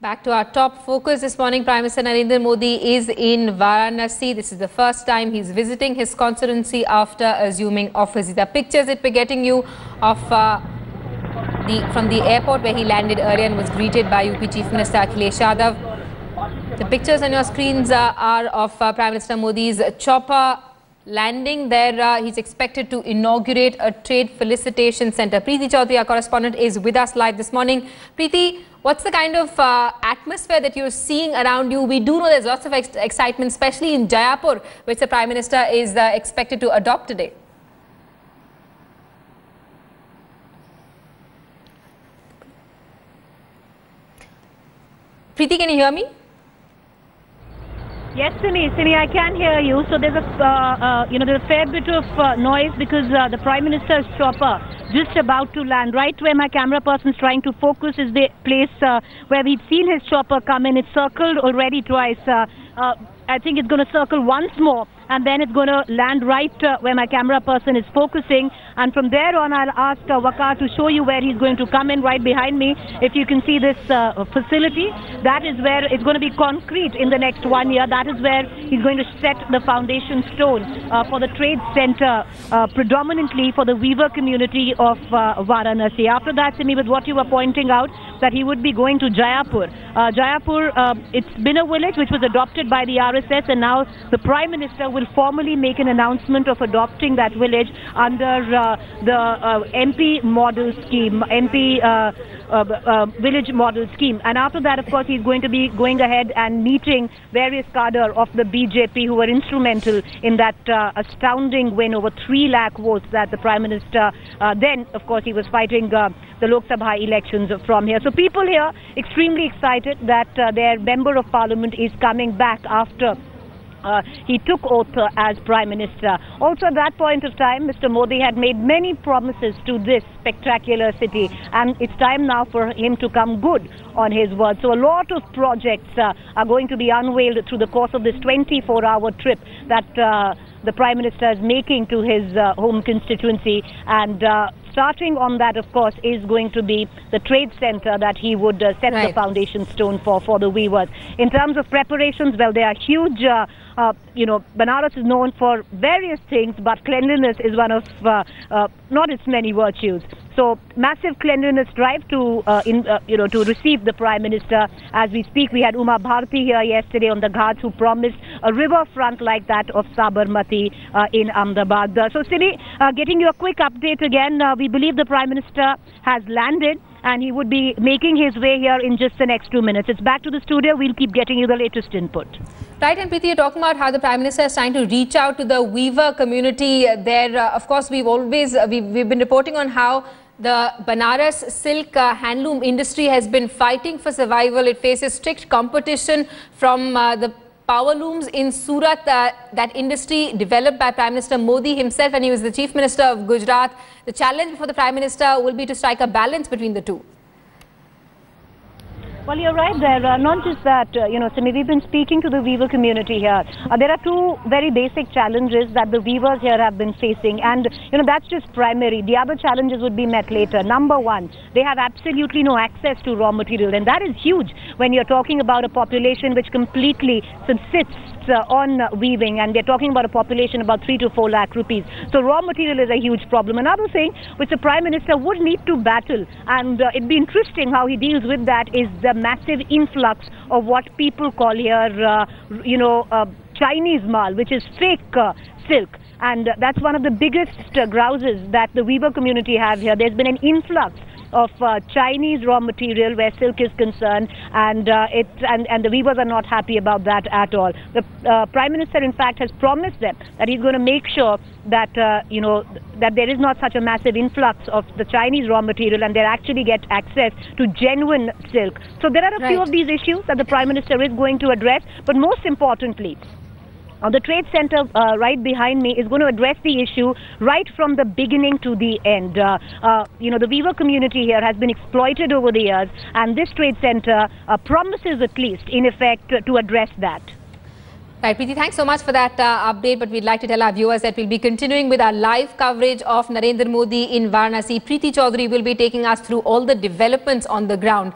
Back to our top focus this morning. Prime Minister Narendra Modi is in Varanasi. This is the first time he's visiting his constituency after assuming office. These are pictures that we're getting you of from the airport where he landed earlier and was greeted by UP Chief Minister Akhilesh Yadav. The pictures on your screens are of Prime Minister Modi's chopper landing there. He's expected to inaugurate a trade felicitation centre. Preeti Chaudhary, our correspondent, is with us live this morning. Preeti, what's the kind of atmosphere that you're seeing around you? We do know there's lots of excitement, especially in Jayapur, which the Prime Minister is expected to adopt today. Preeti, can you hear me? Yes, Simi, I can hear you. So there's a fair bit of noise because the Prime Minister's chopper just about to land. Right where my camera person's trying to focus is the place where we've seen his chopper come in. It's circled already twice. I think it's going to circle once more, and then it's going to land right where my camera person is focusing. And from there on, I'll ask Waqar to show you where he's going to come in right behind me. If you can see this facility, that is where it's going to be concrete in the next 1 year. That is where he's going to set the foundation stone for the trade center, predominantly for the weaver community of Varanasi. After that, Simi, with what you were pointing out, that he would be going to Jayapur. It's been a village which was adopted by the RSS, and now the Prime Minister will formally make an announcement of adopting that village under the MP model scheme, village model scheme. And after that, of course, he's going to be going ahead and meeting various cadre of the BJP who were instrumental in that astounding win over 3 lakh votes that the Prime Minister then, of course, he was fighting the Lok Sabha elections from here. So people here extremely excited that their Member of Parliament is coming back after he took oath as Prime Minister. Also at that point of time, Mr. Modi had made many promises to this spectacular city, and it's time now for him to come good on his word. So a lot of projects are going to be unveiled through the course of this 24-hour trip that the Prime Minister is making to his home constituency. And starting on that, of course, is going to be the trade center that he would set the foundation stone for the weavers. In terms of preparations, well, they are huge. Banaras is known for various things, but cleanliness is one of not its many virtues. So massive cleanliness drive to receive the Prime Minister. As we speak, we had Uma Bharti here yesterday on the Ghats, who promised a riverfront like that of Sabarmati in Ahmedabad. So Simi, getting you a quick update again. We believe the Prime Minister has landed, and he would be making his way here in just the next 2 minutes. It's back to the studio. We'll keep getting you the latest input. Right, and Preeti, you're talking about how the Prime Minister is trying to reach out to the weaver community there. Of course, we've been reporting on how the Banaras silk handloom industry has been fighting for survival. It faces strict competition from the power looms in Surat, that industry developed by Prime Minister Modi himself, and he was the Chief Minister of Gujarat. The challenge for the Prime Minister will be to strike a balance between the two. Well, you're right there. Not just that, Simi, we've been speaking to the weaver community here. There are 2 very basic challenges that the weavers here have been facing, and, that's just primary. The other challenges would be met later. Number 1, they have absolutely no access to raw material, and that is huge when you're talking about a population which completely subsists on weaving, and we're talking about a population about 3 to 4 lakh rupees. So raw material is a huge problem. Another thing which the Prime Minister would need to battle, and it'd be interesting how he deals with that, is the massive influx of what people call here, Chinese mal, which is fake silk. And that's one of the biggest grouses that the weaver community have here. There's been an influx of Chinese raw material where silk is concerned, and the weavers are not happy about that at all. The Prime Minister, in fact, has promised them that he's going to make sure that that there is not such a massive influx of the Chinese raw material, and they actually get access to genuine silk. So there are a few of these issues that the Prime Minister is going to address, but most importantly, the trade center right behind me is going to address the issue right from the beginning to the end. The weaver community here has been exploited over the years, and this trade center promises, at least in effect, to address that. Right, Preeti, thanks so much for that update. But we'd like to tell our viewers that we'll be continuing with our live coverage of Narendra Modi in Varanasi. Preeti Chaudhary will be taking us through all the developments on the ground.